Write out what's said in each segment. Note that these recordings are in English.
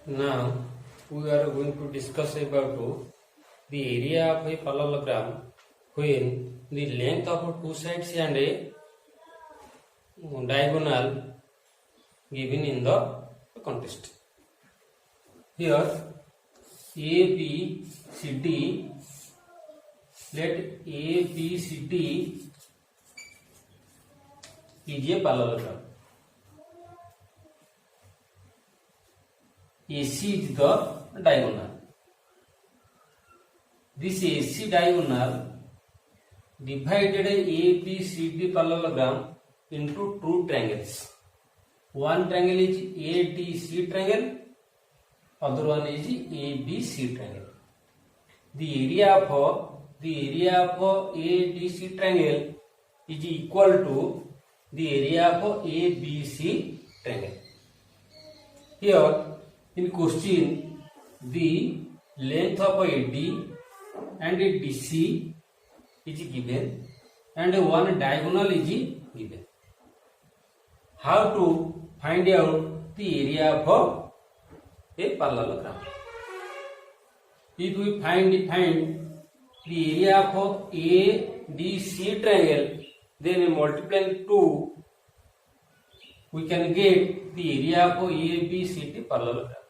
Now we are going to discuss about the area of a parallelogram when the length of two sides and a diagonal given in the context. Here A, B, C, D. Let A, B, C, D is a parallelogram. AC is the diagonal. This AC diagonal divided ABCD parallelogram into two triangles. One triangle is ADC triangle, other one is ABC triangle. The area of ADC triangle is equal to the area of ABC triangle. Here in question, the length of AD and DC is given and one diagonal is given. How to find out the area of a parallelogram? If we find the area of ADC triangle, then multiplying 2, we can get the area of ABCD parallelogram.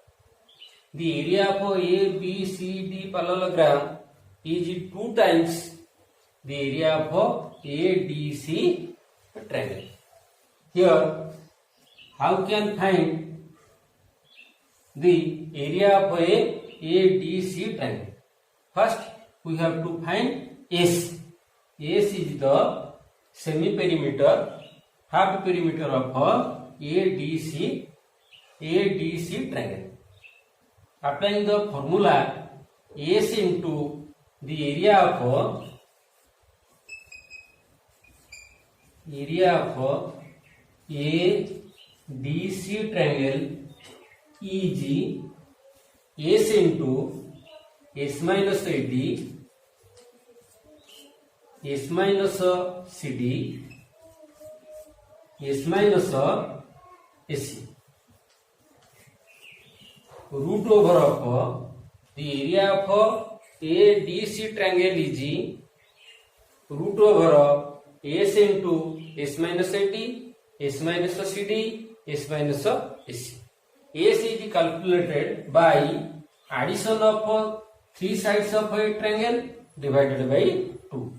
The area of ABCD parallelogram is 2 times the area of ADC triangle. Here, how can find the area of ADC triangle? First, we have to find S. S is the semi-perimeter, half perimeter of ADC triangle. Applying the formula S into the area of ADC triangle is S into S minus AD S minus CD S minus AC. Root over of the area of ADC triangle is root over of S into S minus AD, S minus CD, S minus AC. S is calculated by addition of 3 sides of a triangle divided by 2.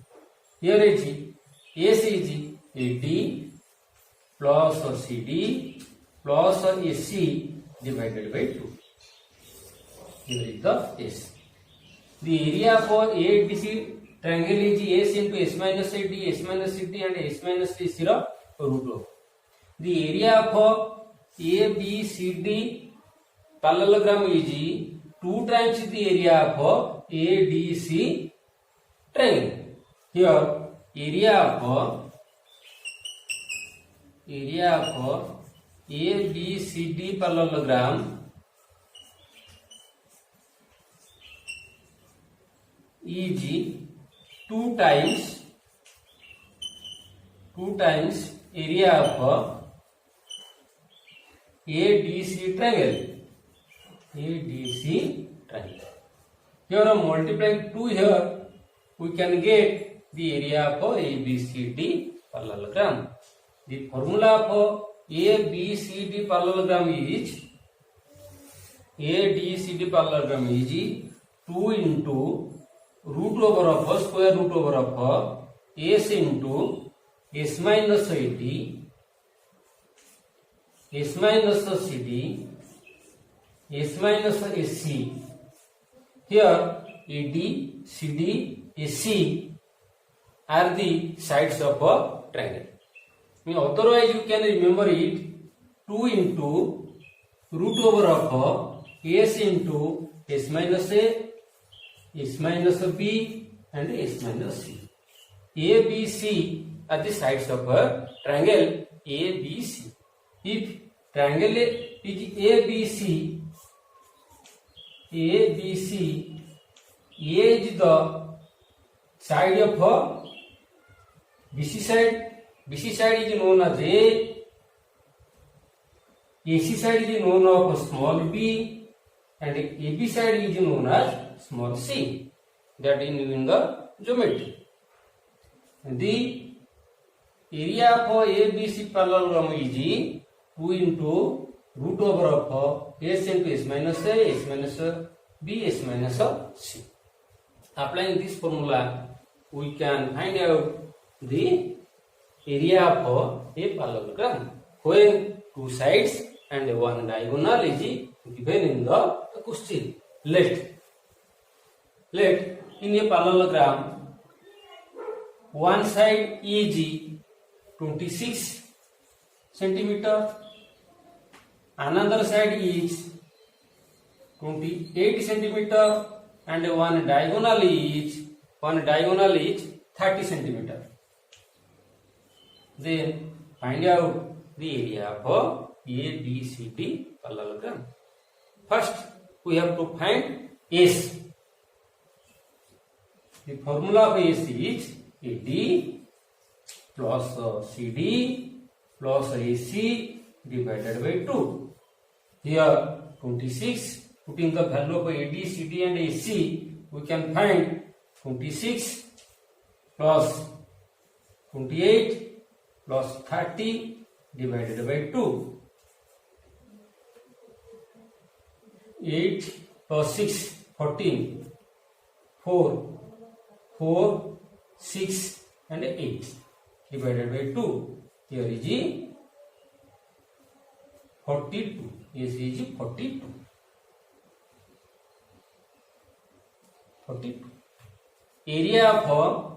Here is S is AD plus CD plus AC divided by 2. Here is the S. The area for ADC triangle is S into S minus AD, S minus CD and S minus AC root over. The area for ABCD parallelogram is 2 times the area of ADC triangle. Here, area of ABCD parallelogram is 2 times area of ADC triangle. Here multiplying 2 here, we can get the area of ABCD parallelogram. The formula for ABCD parallelogram is 2 into root over of square root over of S into S minus AD, S minus CD, S minus AC. Here AD, CD, AC are the sides of a triangle. Otherwise, you can remember it 2 into root over of S into S minus A, S minus B and S minus C. A, B, C are the sides of a triangle ABC. If triangle is ABC, A is the side of BC side. BC side is known as A. AC side is known as small b, and AB side is known as small c, that is in the geometry. The area of ABC parallelogram is 2 into root over of s into s minus a, s minus b, s minus c. Applying this formula, we can find out the area of a parallelogram when two sides and one diagonal is given in the question. Let in a parallelogram, one side is 26 centimeter, another side is 28 centimeter, and one diagonal is 30 centimeter. Then find out the area of ABCD parallelogram. First, we have to find S. The formula of S is AD plus CD plus AC divided by 2. Here 26, putting the value of AD, CD and AC, we can find 26 plus 28 plus 30 divided by 2. 8 plus 6, 14. 4, 6 and 8 divided by 2. Here is 42. Yes, is 42. 42. Area of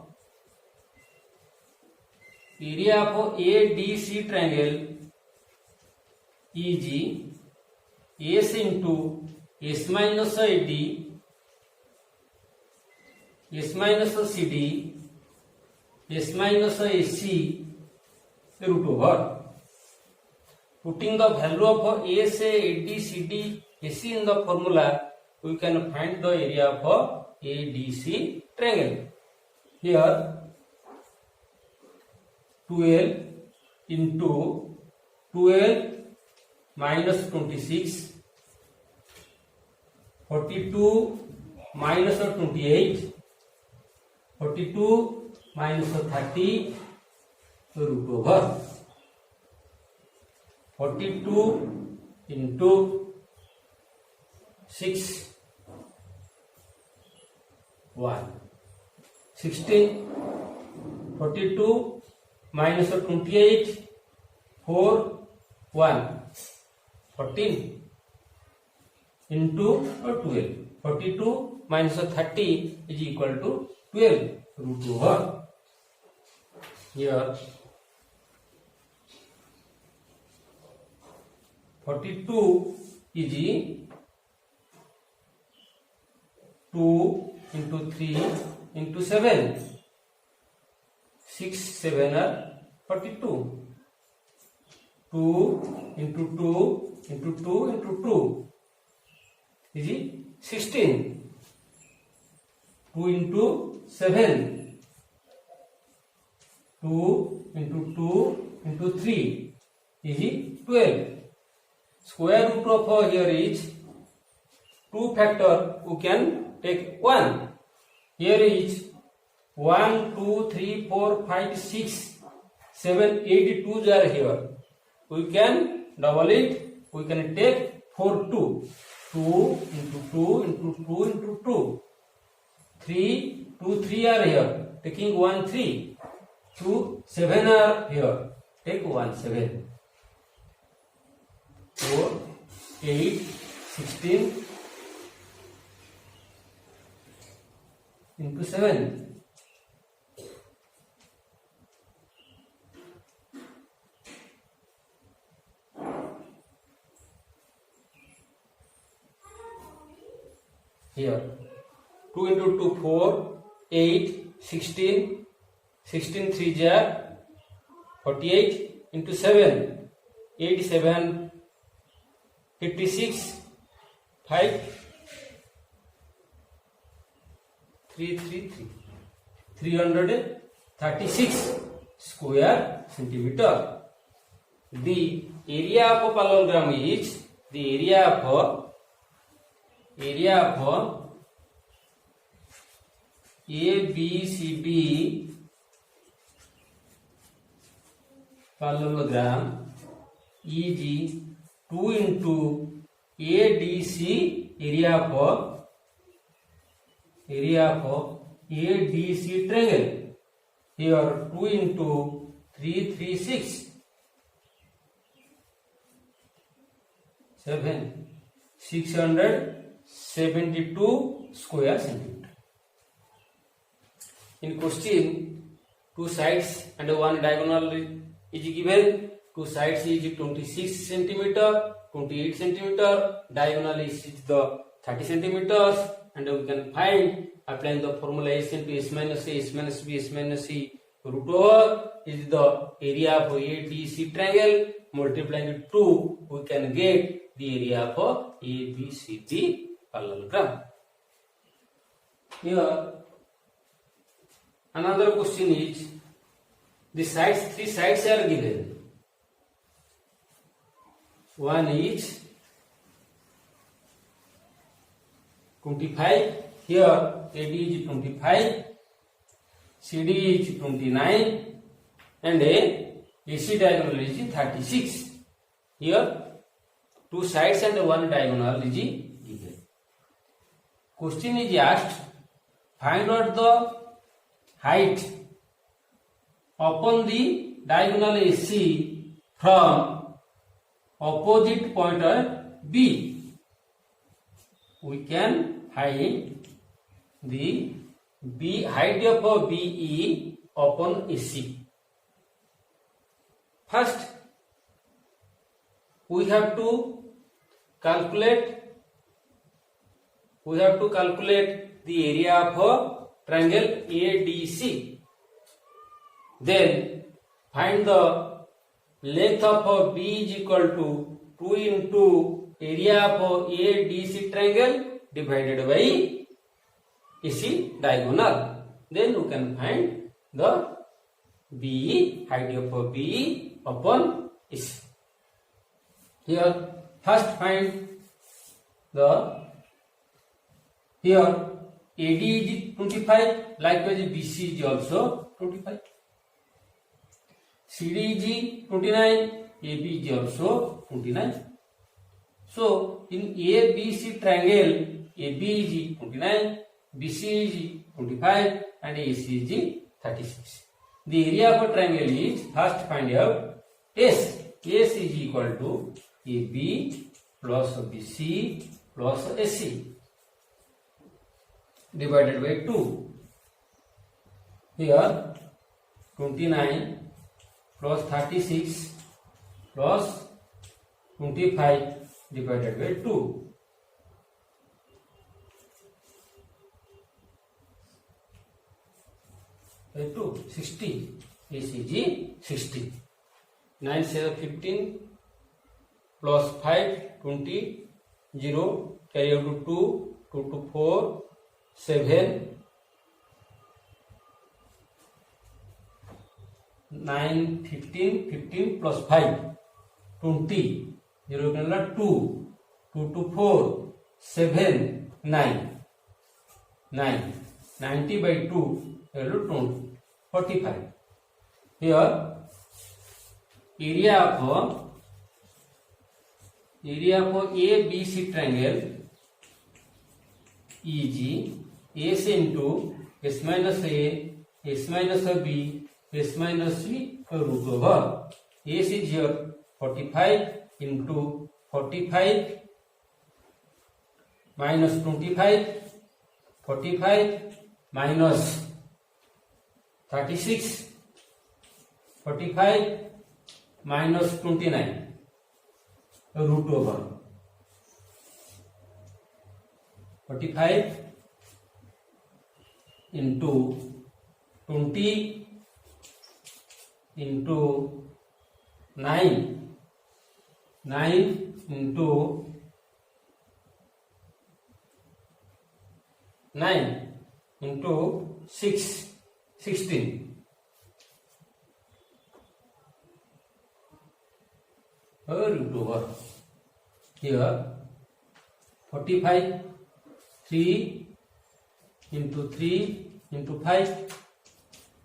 ADC triangle is S into S minus AD, S minus CD, S minus AC root over. Putting the value of AS, AD, CD, AC in the formula, we can find the area of ADC triangle. Here 12 into 12 minus 26, 42 minus 28, 42 minus 30 root over. 42 into 6, 1. 16, 42 minus 28, 4, 1. 14 into 12. 42 minus 30 is equal to 12 root over. Here 42 is 2 into 3 into 7. 6, 7 are 42. 2 into 2 into 2 into 2 is 16. 2 into 7. 2 into 2 into 3 is 12. Square root of here is 2 factor, we can take 1. Here is 1, 2, 3, 4, 5, 6, 7, 8 2s are here. We can double it, we can take 4 2. 2 into 2 into 2 into 2. 3, 2, 3 are here. Taking 1, 3. 2, 7 are here. Take 1, 7. 4, 8, 16 into 7. Here 2 into 2 4, 8, 16, 16 3 are 48 into 7, 87, 56, 5, 3, 3, 3, 336 square centimeter. The area of a parallelogram is the area of area of ABCD parallelogram is 2 into ADC area of ADC triangle. Here 2 into 3, 3, 6, 7, 672 square centimeter. In question, two sides and one diagonal is given. Two sides is 26 centimeter, 28 centimeter. Diagonal is the 30 centimeters, and we can find applying the formula S into S minus A, S minus B, S minus C root over is the area of ADC triangle. Multiplying it 2, we can get the area of ABCD parallelogram. Here, another question is the sides, three sides are given. One is 25. Here AD is 25, CD is 29, and AC diagonal is 36. Here two sides and one diagonal is given. Question is asked, find out the height upon the diagonal AC from opposite point B. We can find the B height of BE upon AC. First, we have to calculate the area of triangle ADC. Then find the length of B is equal to 2 into area of ADC triangle divided by AC diagonal. Then you can find the BE, height of BE upon AC. Here, first find the, here AD is 25, likewise BC is also 25. CD is 29, AB is also 29. So, in ABC triangle, AB is 29, BC is 25, and AC is 36. The area of a triangle is, first find out S. S is equal to AB plus BC plus AC divided by 2. Here 29 plus 36 plus 25 divided by 2. By 2, 60. ACG 60. 9, 7, 15 plus 5, 20, 0, carry out to 2, 2 to 4, 7, 9, 15, 15 plus 5, 20, 0, 2, 2 to 4, 7, 9, 9, 90 by 2, 20, 45. Here, area of ABC triangle is S into S minus A, S minus B, S minus C root over. S is here 45 into 45 minus 25, 45 minus 36, 45 minus 29 root over 45 into 20 into 9 into 9 into 6, 16. Root over. Here 45 3 into 3 into 5,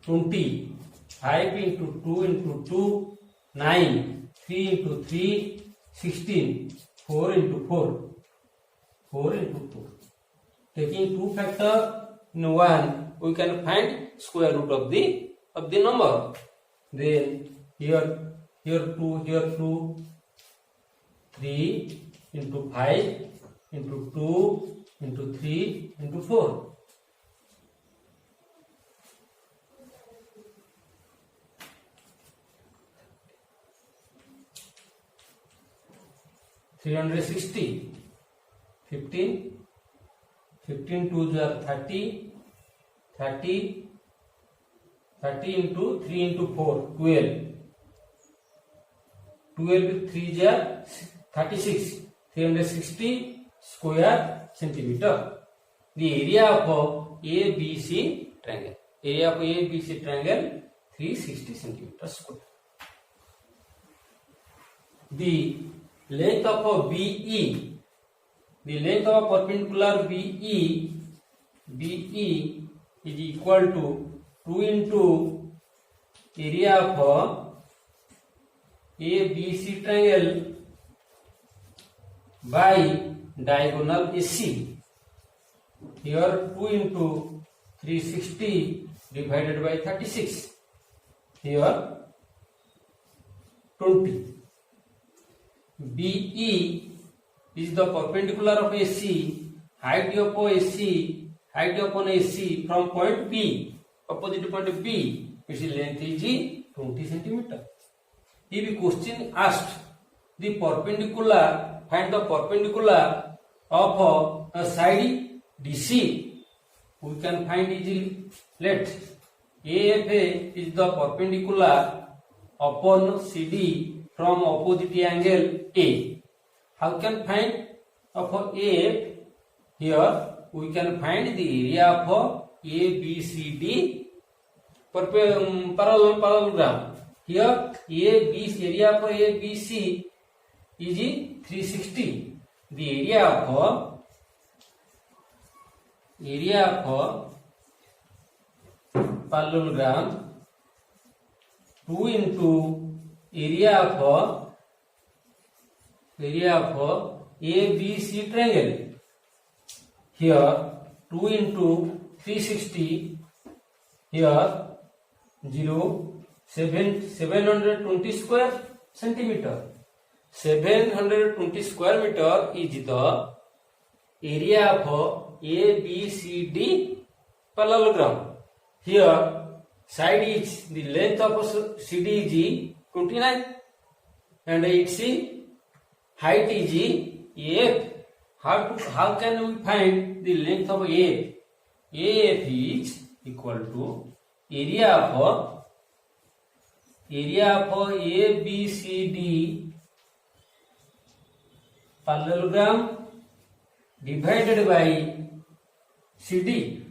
20. 5 into 2 into 2, 9. 3 into 3, 16. 4 into 4, 4 into 4. Taking two factor in 1, we can find square root of the number. Then here 2, here 2. 3 into 5 into 2 into 3 into 4. 360. 15. 15 2s are 30. 30. 30 into 3 into 4, 12. 12 with 3s are 36. 360 square centimeter. The area of ABC triangle. Area of ABC triangle 360 centimeter square. The length of a BE. The length of a perpendicular BE is equal to 2 into area of ABC triangle by diagonal AC. Here 2 into 360 divided by 36. Here 20. BE is the perpendicular of AC, height of AC from point B, opposite point B, its length is 20 centimeter. If question asked the perpendicular, find the perpendicular of a side DC, we can find easily. Let AFA is the perpendicular upon CD from opposite angle A. How can find of AF? Here we can find the area of ABCD parallelogram. Here area of ABC is 360. The area of parallelogram 2 into area of ABC triangle. Here 2 into 360. Here 720 square centimeter. 720 square meter is the area of ABCD parallelogram. Here side is the length of CD is 29 and its height is AF. How can we find the length of AF? AF is equal to area of ABCD parallelogram divided by CD,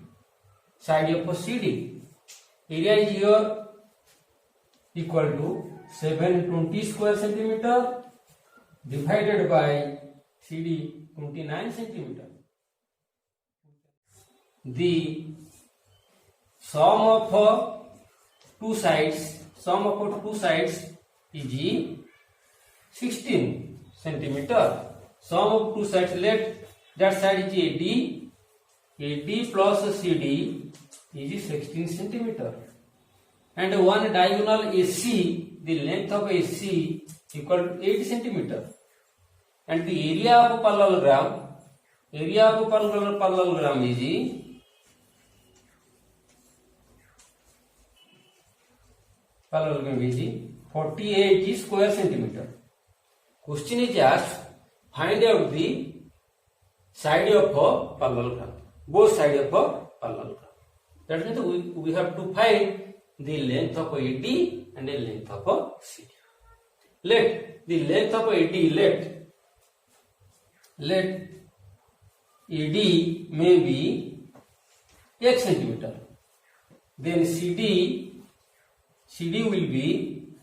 side of CD. Area is here equal to 720 square centimeter divided by CD 29 centimeter. The sum of two sides is 16 centimeter. Sum of two sides, let that side is AD plus CD is 16 centimeter. And one diagonal AC, the length of AC equal to 8 centimeter. And the area of parallelogram is 48 square centimeter. Question is asked, find out the side of a parallelogram, both sides of a parallelogram. That means we have to find the length of AD and the length of CD. Let the length of AD, let AD may be x centimeter. Then CD will be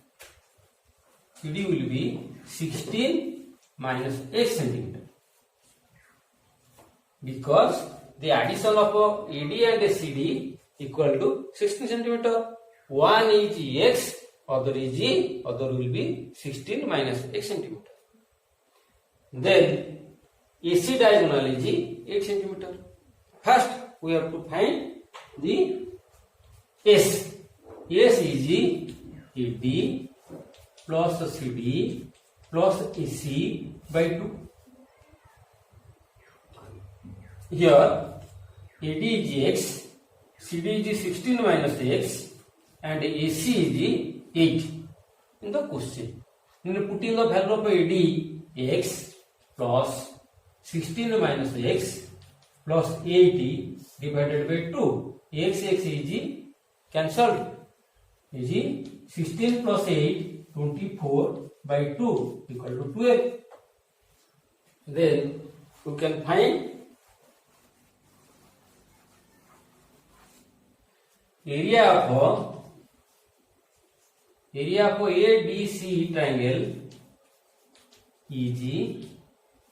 16 minus x centimeter, because the addition of AD and CD equal to 16 centimeter. One is x, other will be 16 minus x centimeter. Then AC diagonal is 8 centimeter. First, we have to find the S. S is AD plus CD plus AC by 2. Here, AD is x, CD is 16 minus x, and AC is 8 in the question. Then putting the value of AD, x plus 16 minus x plus 8 divided by 2. X is cancelled. Is 16 plus 8, 24 by 2 equal to 12. Then you can find area of ADC triangle is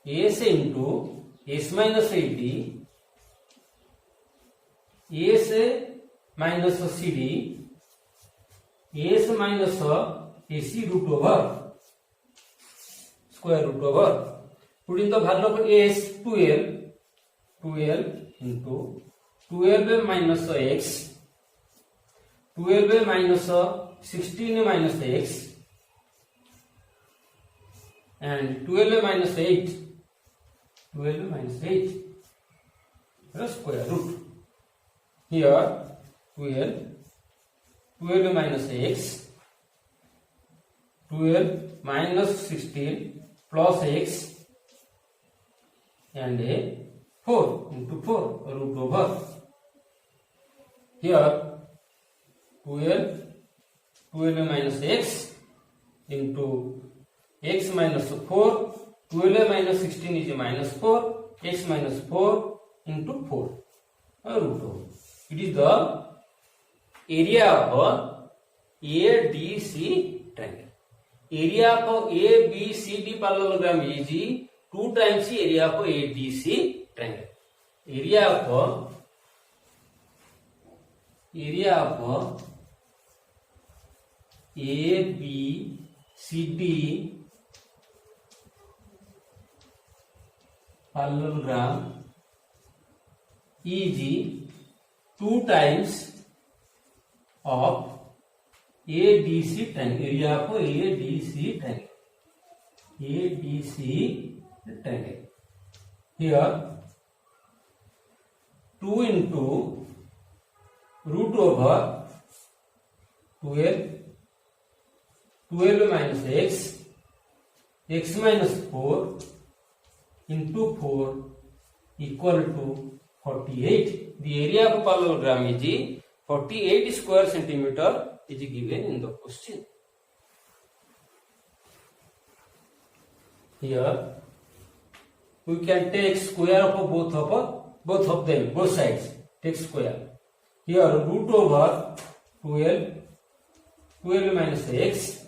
S into S minus 80, S minus CD, S minus AC root over square root over. Putting the value of S 12 into 12 minus x, 12 minus 16 minus x, and 12 minus 8, 12 minus 8 the square root. Here 12 minus x, 12 minus 16 plus x, and a 4 into 4 root over. Here 12 minus x into x minus 4, 12 minus 16 is minus 4, x minus 4 into 4 root over. It is the area of ADC triangle. Area of ABCD parallelogram is 2 times the area of ADC triangle. Area of ABCD parallelogram is 2 times of ADC triangle. Area of ADC triangle. ADC triangle. Here 2 into root over 12 minus x, x minus 4 into 4 equal to 48. The area of parallelogram is 48 square centimeter is given in the question. Here we can take square of both of them, both sides. Take square. Here root over 12 minus x,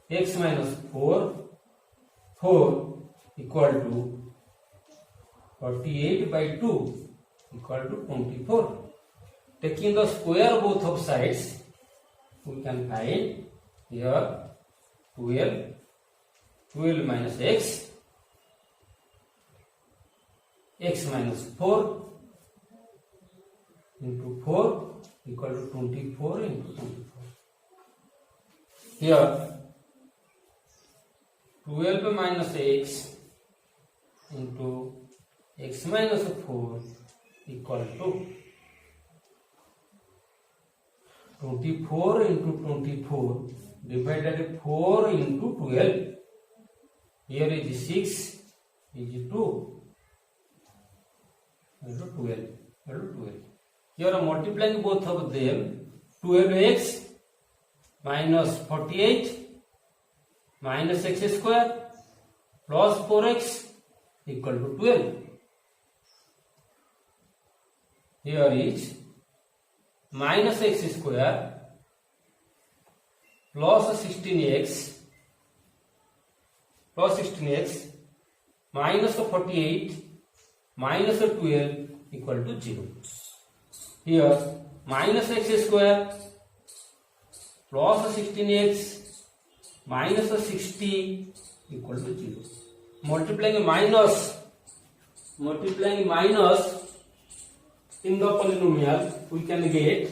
x minus 4 equal to 48 by 2 equal to 24. Taking the square both of sides, we can find here 12 minus x, x minus 4 into 4 equal to 24 into 24. Here 12 minus x into x minus 4 equal to 24 into 24 divided 4 into 12. Here is 6 is 2 into 12. Here multiplying both of them, 12x minus 48 minus x square plus 4x equal to 12. Here is minus x square plus 16x minus 48 minus 12 equal to 0. Here minus x square plus 16x minus 60 equal to 0. Multiplying minus in the polynomial, we can get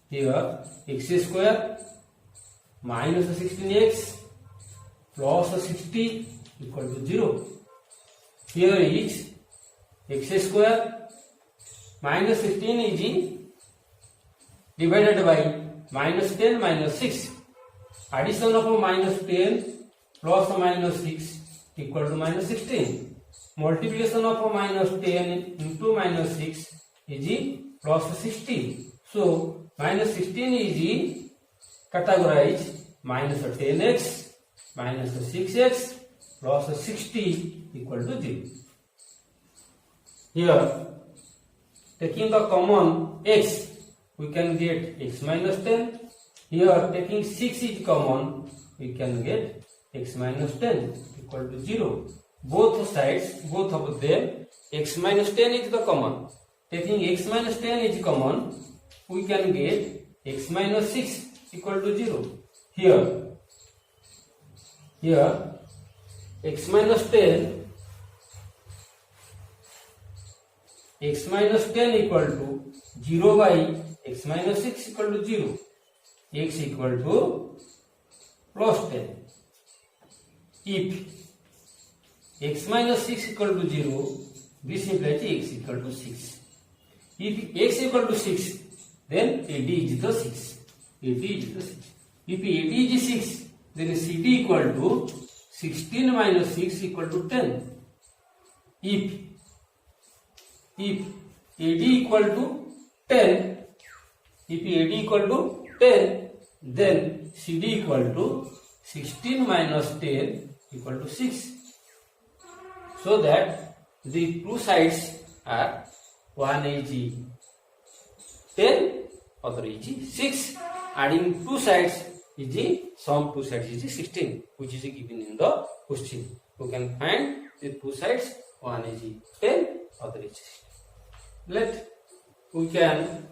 here x square minus 16x plus 60 equal to 0. Here is x square minus 16 is divided by minus 10 minus 6. Addition of minus 10 plus minus 6 equal to minus 16. Multiplication of minus 10 into minus 6 is plus 16. So minus 16 is categorized minus 10x minus 6x plus 60 equal to 0. Here taking the common x, we can get x minus 10. Here taking 6 is common, we can get x minus 10 equal to 0. Both sides, both of them, x minus 10 is the common. Taking x minus 10 is common, we can get x minus 6 equal to 0. Here x minus 10 equal to 0 by x minus 6 equal to 0. X equal to plus 10. If x minus 6 equal to 0, this implies x equal to 6. If x equal to 6, then AD is the 6. AD is the 6. If AD is 6, then CD equal to 16 minus 6 equal to 10. If AD equal to 10, then CD equal to 16 minus 10 equal to 6. So that the two sides are, one is 10, other is 6. Adding two sides is sum two sides is 16, which is given in the question. You can find the two sides, one is 10, other is 16. We can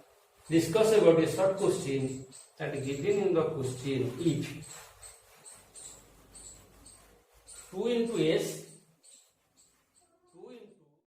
discuss about a short question that is given in the question. If 2 into s